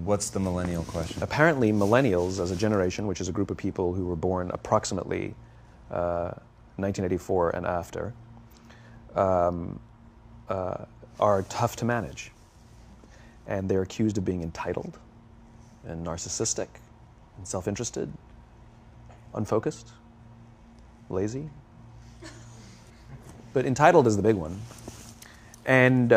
What's the millennial question? Apparently, millennials, as a generation, which is a group of people who were born approximately 1984 and after, are tough to manage. And they're accused of being entitled and narcissistic and self-interested, unfocused, lazy. But entitled is the big one. And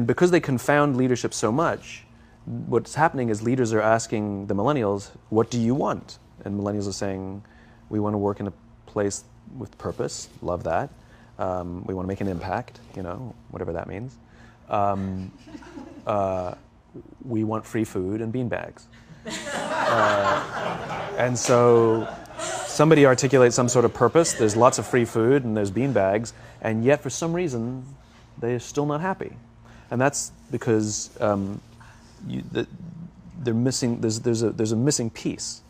because they confound leadership so much, what's happening is leaders are asking the millennials, what do you want? And millennials are saying, we want to work in a place with purpose, love that. We want to make an impact, whatever that means. We want free food and beanbags. And so somebody articulates some sort of purpose, there's lots of free food and there's beanbags, and yet for some reason, they're still not happy. And that's because they're missing, there's a missing piece.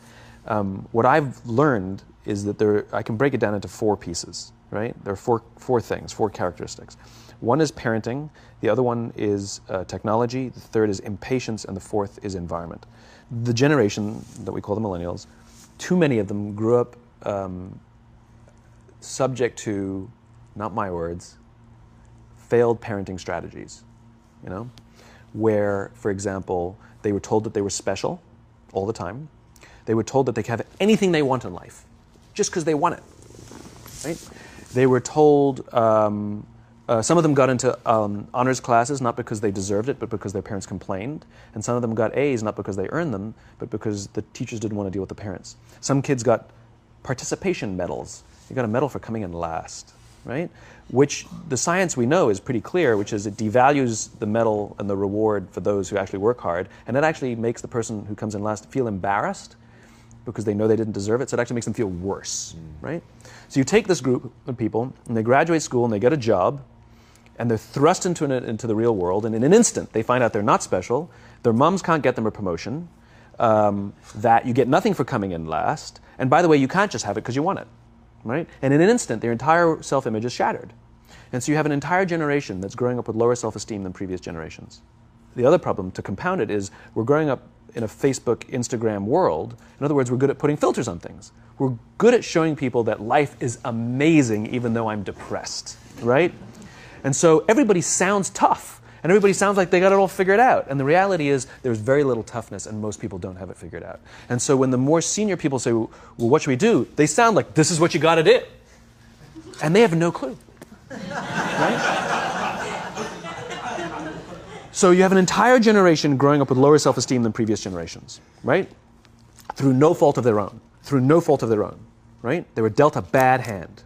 What I've learned is that I can break it down into 4 pieces, right? There are four things, 4 characteristics. One is parenting, the other one is technology, the third is impatience, and the fourth is environment. The generation that we call the millennials, too many of them grew up subject to, not my words, failed parenting strategies, where, for example, they were told that they were special all the time. They were told that they could have anything they want in life, just because they want it, right? They were told, some of them got into honors classes, not because they deserved it, but because their parents complained. And some of them got A's, not because they earned them, but because the teachers didn't want to deal with the parents. Some kids got participation medals. You got a medal for coming in last, right? Which the science we know is pretty clear, which is it devalues the medal and the reward for those who actually work hard. And it actually makes the person who comes in last feel embarrassed because they know they didn't deserve it. So it actually makes them feel worse, right? So you take this group of people and they graduate school and they get a job and they're thrust into the real world, and in an instant they find out they're not special, their moms can't get them a promotion, that you get nothing for coming in last, and by the way, you can't just have it because you want it, right? And in an instant, their entire self-image is shattered. And so you have an entire generation that's growing up with lower self-esteem than previous generations. The other problem, to compound it, is we're growing up in a Facebook, Instagram world. In other words, we're good at putting filters on things. We're good at showing people that life is amazing even though I'm depressed, right? And so everybody sounds tough, and everybody sounds like they got it all figured out. And the reality is there's very little toughness, and most people don't have it figured out. And so when the more senior people say, well, what should we do? They sound like, this is what you got to do. And they have no clue. Right? So you have an entire generation growing up with lower self-esteem than previous generations, right? Through no fault of their own. Through no fault of their own, right? They were dealt a bad hand,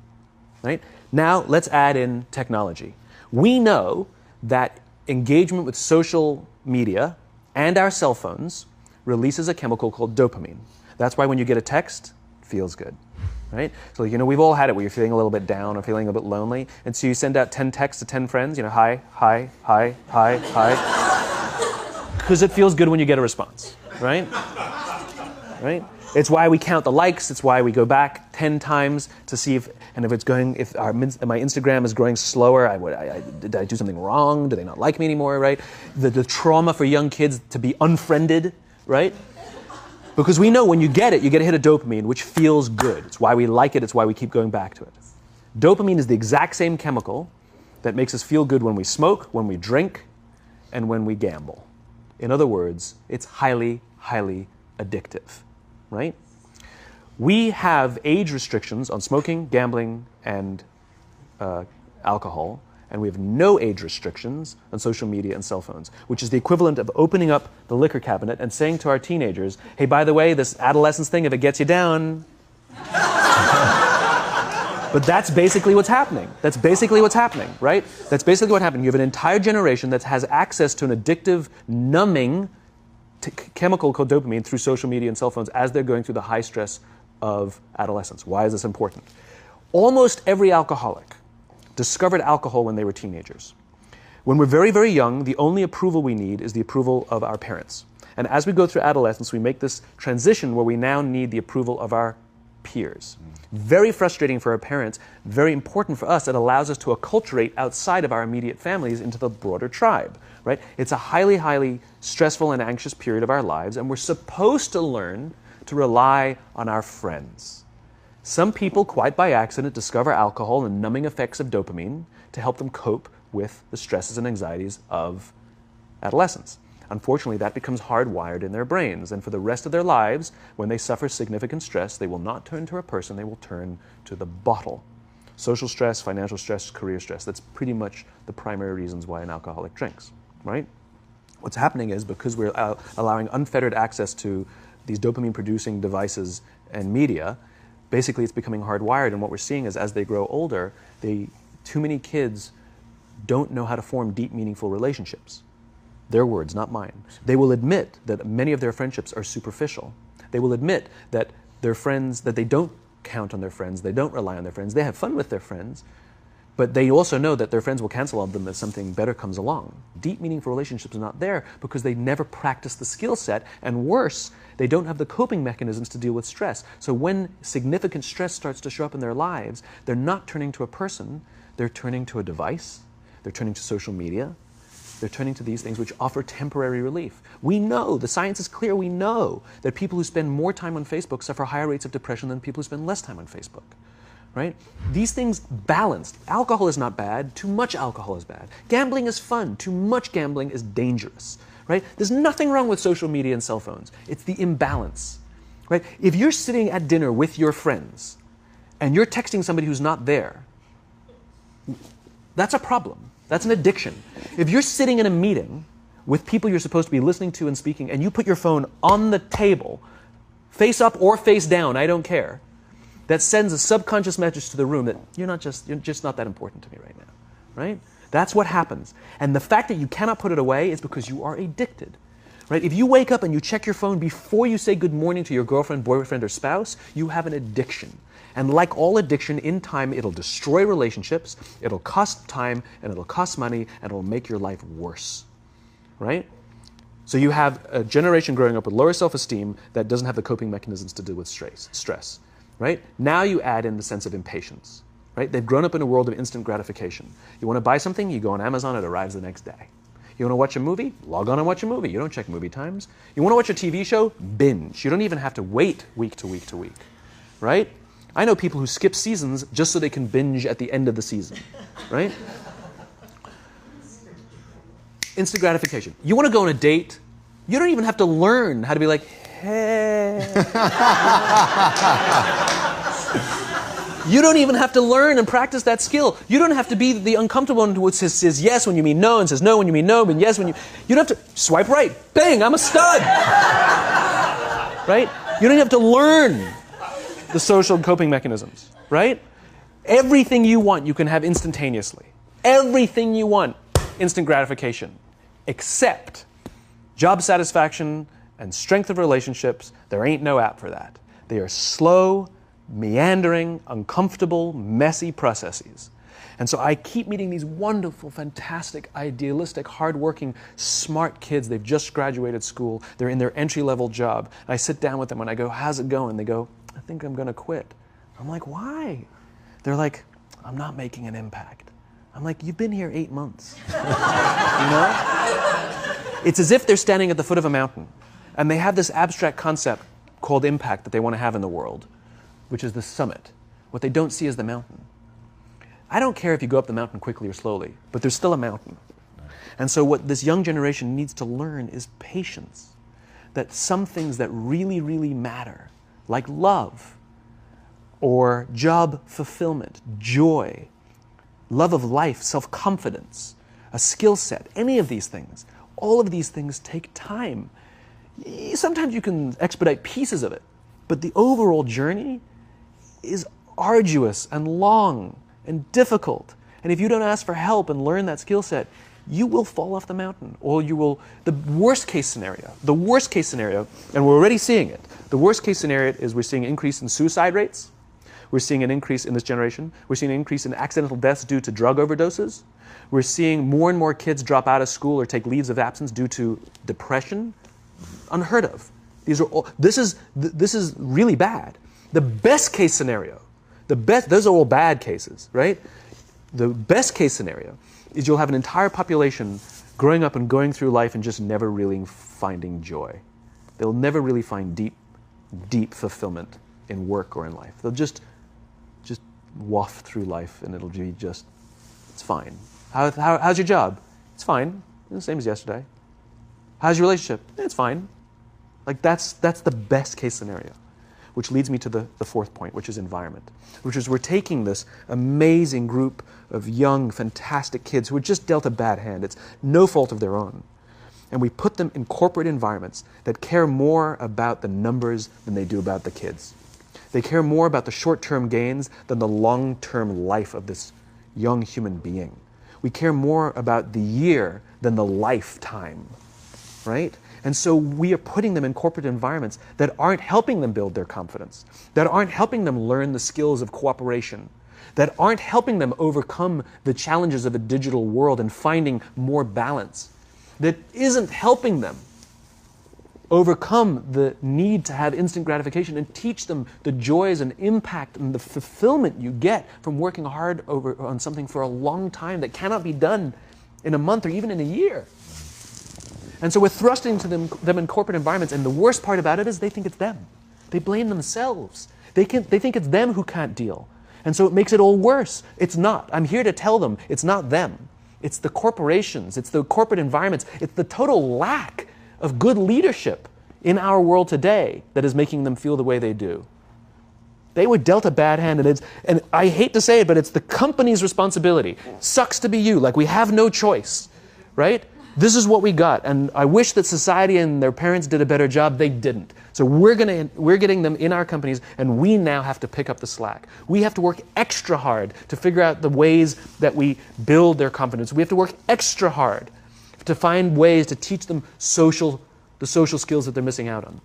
right? Now let's add in technology. We know that engagement with social media and our cell phones releases a chemical called dopamine. That's why when you get a text, it feels good, right? So, we've all had it where you're feeling a little bit down or feeling a bit lonely, and so you send out 10 texts to 10 friends, hi, hi, hi, hi, hi, because it feels good when you get a response, right? Right? It's why we count the likes. It's why we go back 10 times to see if my Instagram is growing slower, did I do something wrong? Do they not like me anymore, right? The trauma for young kids to be unfriended, right? Because we know when you get it, you get a hit of dopamine, which feels good. It's why we like it. It's why we keep going back to it. Dopamine is the exact same chemical that makes us feel good when we smoke, when we drink, and when we gamble. In other words, it's highly, highly addictive. Right? We have age restrictions on smoking, gambling, and alcohol, and we have no age restrictions on social media and cell phones, which is the equivalent of opening up the liquor cabinet and saying to our teenagers, hey, by the way, this adolescence thing, if it gets you down. But that's basically what's happening. That's basically what's happening, right? That's basically what happened. You have an entire generation that has access to an addictive, numbing chemical called dopamine through social media and cell phones as they're going through the high stress of adolescence. Why is this important? Almost every alcoholic discovered alcohol when they were teenagers. When we're very, very young, the only approval we need is the approval of our parents. And as we go through adolescence, we make this transition where we now need the approval of our peers. Very frustrating for our parents, very important for us. It allows us to acculturate outside of our immediate families into the broader tribe. right? It's a highly, highly stressful and anxious period of our lives, and we're supposed to learn to rely on our friends. Some people, quite by accident, discover alcohol and numbing effects of dopamine to help them cope with the stresses and anxieties of adolescence. Unfortunately, that becomes hardwired in their brains, and for the rest of their lives, when they suffer significant stress, they will not turn to a person, they will turn to the bottle. Social stress, financial stress, career stress, that's pretty much the primary reasons why an alcoholic drinks, right? What's happening is, because we're allowing unfettered access to these dopamine-producing devices and media, basically it's becoming hardwired, and what we're seeing is, as they grow older, too many kids don't know how to form deep, meaningful relationships. Their words, not mine. They will admit that many of their friendships are superficial. They will admit that their friends, that they don't count on their friends, they don't rely on their friends, they have fun with their friends, but they also know that their friends will cancel on them if something better comes along. Deep, meaningful relationships are not there because they never practice the skill set, and worse, they don't have the coping mechanisms to deal with stress. So when significant stress starts to show up in their lives, they're not turning to a person, they're turning to a device, they're turning to social media, they're turning to these things which offer temporary relief. We know, the science is clear, we know that people who spend more time on Facebook suffer higher rates of depression than people who spend less time on Facebook, right? These things balanced. Alcohol is not bad, too much alcohol is bad. Gambling is fun, too much gambling is dangerous, right? There's nothing wrong with social media and cell phones. It's the imbalance, right? If you're sitting at dinner with your friends and you're texting somebody who's not there, that's a problem. That's an addiction. If you're sitting in a meeting with people you're supposed to be listening to and speaking, and you put your phone on the table, face up or face down, I don't care, that sends a subconscious message to the room that you're just not that important to me right now, right? That's what happens. And the fact that you cannot put it away is because you are addicted, right? If you wake up and you check your phone before you say good morning to your girlfriend, boyfriend, or spouse, you have an addiction. And like all addiction, in time, it'll destroy relationships, it'll cost time, and it'll cost money, and it'll make your life worse, right? So you have a generation growing up with lower self-esteem that doesn't have the coping mechanisms to deal with stress, right? Now you add in the sense of impatience, right? They've grown up in a world of instant gratification. You want to buy something, you go on Amazon, it arrives the next day. You want to watch a movie? Log on and watch a movie. You don't check movie times. You want to watch a TV show? Binge. You don't even have to wait week to week to week, right? I know people who skip seasons just so they can binge at the end of the season, right? Instant gratification. You want to go on a date? You don't even have to learn how to be like, hey. You don't even have to learn and practice that skill. You don't have to be the uncomfortable one who says yes when you mean no and says no when you mean no, but yes when you... You don't have to swipe right. Bang, I'm a stud. Right? You don't have to learn the social coping mechanisms, right? Everything you want, you can have instantaneously. Everything you want, instant gratification. Except job satisfaction and strength of relationships, there ain't no app for that. They are slow, meandering, uncomfortable, messy processes. And so I keep meeting these wonderful, fantastic, idealistic, hardworking, smart kids. They've just graduated school. They're in their entry-level job. And I sit down with them and I go, how's it going? They go, I think I'm going to quit. I'm like, why? They're like, I'm not making an impact. I'm like, you've been here 8 months. You know? It's as if they're standing at the foot of a mountain and they have this abstract concept called impact that they want to have in the world, which is the summit. What they don't see is the mountain. I don't care if you go up the mountain quickly or slowly, but there's still a mountain. And so what this young generation needs to learn is patience. That some things that really, really matter, like love, or job fulfillment, joy, love of life, self-confidence, a skill set, any of these things, all of these things take time. Sometimes you can expedite pieces of it, but the overall journey is arduous and long and difficult. And if you don't ask for help and learn that skill set, you will fall off the mountain, or you will, the worst case scenario, and we're already seeing it, the worst case scenario is we're seeing an increase in suicide rates, we're seeing an increase in this generation, we're seeing an increase in accidental deaths due to drug overdoses, we're seeing more and more kids drop out of school or take leaves of absence due to depression, unheard of. These are all, this is really bad. The best case scenario, those are all bad cases, right? The best case scenario is you'll have an entire population growing up and going through life and just never really finding joy. They'll never really find deep fulfillment in work or in life. They'll just waft through life and it'll be just, it's fine. How's your job? It's fine. The same as yesterday. How's your relationship? It's fine. Like that's the best case scenario. Which leads me to the fourth point, which is environment. Which is we're taking this amazing group of young, fantastic kids who were just dealt a bad hand. It's no fault of their own. And we put them in corporate environments that care more about the numbers than they do about the kids. They care more about the short-term gains than the long-term life of this young human being. We care more about the year than the lifetime, right? And so we are putting them in corporate environments that aren't helping them build their confidence, that aren't helping them learn the skills of cooperation, that aren't helping them overcome the challenges of a digital world and finding more balance, that isn't helping them overcome the need to have instant gratification and teach them the joys and impact and the fulfillment you get from working hard on something for a long time that cannot be done in a month or even in a year. And so we're thrusting to them in corporate environments, and the worst part about it is they think it's them. They blame themselves. They think it's them who can't deal. And so it makes it all worse. It's not. I'm here to tell them it's not them. It's the corporations. It's the corporate environments. It's the total lack of good leadership in our world today that is making them feel the way they do. They were dealt a bad hand, and I hate to say it, but it's the company's responsibility. Sucks to be you, like we have no choice, right? This is what we got, and I wish that society and their parents did a better job. They didn't. So we're getting them in our companies, and we now have to pick up the slack. We have to work extra hard to figure out the ways that we build their confidence. We have to work extra hard to find ways to teach them the social skills that they're missing out on.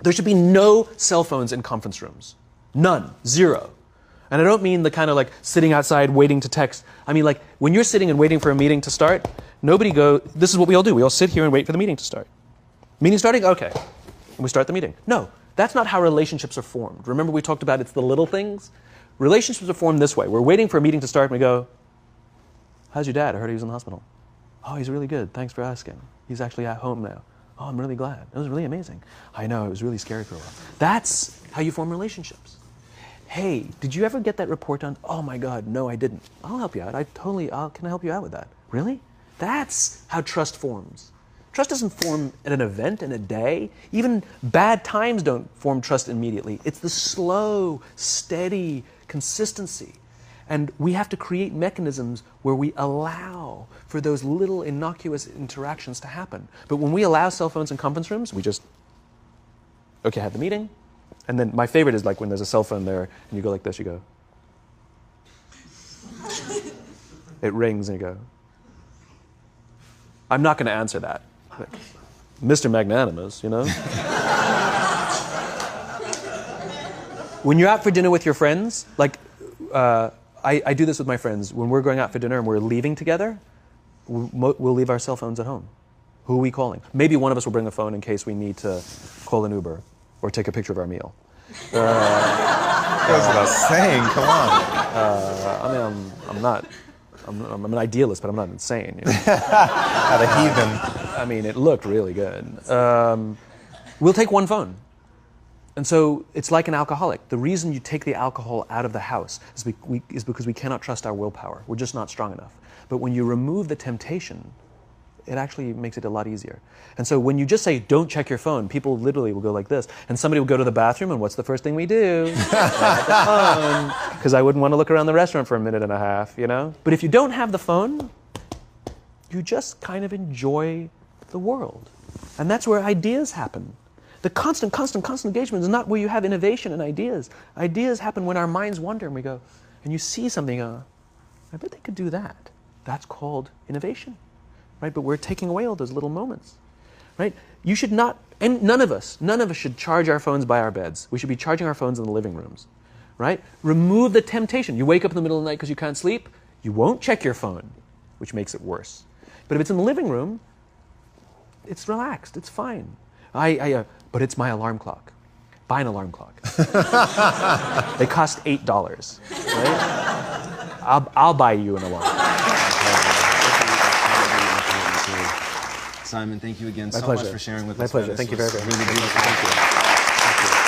There should be no cell phones in conference rooms. None. Zero. And I don't mean the kind of like sitting outside waiting to text. I mean like when you're sitting and waiting for a meeting to start, this is what we all do. We all sit here and wait for the meeting to start. Meeting starting? Okay. And we start the meeting. No, that's not how relationships are formed. Remember we talked about it's the little things? Relationships are formed this way. We're waiting for a meeting to start and we go, how's your dad? I heard he was in the hospital. Oh, he's really good. Thanks for asking. He's actually at home now. Oh, I'm really glad. It was really amazing. I know, it was really scary for a while. That's how you form relationships. Hey, did you ever get that report done? Oh my God, no, I didn't. I'll help you out. Can I help you out with that? Really? That's how trust forms. Trust doesn't form at an event in a day. Even bad times don't form trust immediately. It's the slow, steady consistency. And we have to create mechanisms where we allow for those little innocuous interactions to happen. But when we allow cell phones in conference rooms, we just, okay, have the meeting. And then my favorite is like when there's a cell phone there and you go like this, you go. It rings and you go. I'm not going to answer that. Like, Mr. Magnanimous, you know? When you're out for dinner with your friends, like, I do this with my friends. When we're going out for dinner and we're leaving together, we'll leave our cell phones at home. Who are we calling? Maybe one of us will bring a phone in case we need to call an Uber or take a picture of our meal. That goes without saying, come on. I'm an idealist, but I'm not insane. You know? Not a heathen. I mean, it looked really good. We'll take one phone. And so it's like an alcoholic. The reason you take the alcohol out of the house is because we cannot trust our willpower. We're just not strong enough. But when you remove the temptation, it actually makes it a lot easier. And so when you just say, don't check your phone, people literally will go like this. And somebody will go to the bathroom, and what's the first thing we do? Because I wouldn't want to look around the restaurant for a minute and a half, you know? But if you don't have the phone, you just kind of enjoy the world. And that's where ideas happen. The constant engagement is not where you have innovation and ideas. Ideas happen when our minds wander and we go, and you see something, I bet they could do that. That's called innovation, right? But we're taking away all those little moments, right? You should not, and none of us should charge our phones by our beds. We should be charging our phones in the living rooms, right? Remove the temptation. You wake up in the middle of the night because you can't sleep, you won't check your phone, which makes it worse. But if it's in the living room, it's relaxed, it's fine. But it's my alarm clock. Buy an alarm clock. They cost $8, right? I'll buy you an alarm. Simon, thank you again My so pleasure. much for sharing with My us. pleasure. Man. Thank you This very, was very much. really beautiful. Thank you. Thank you.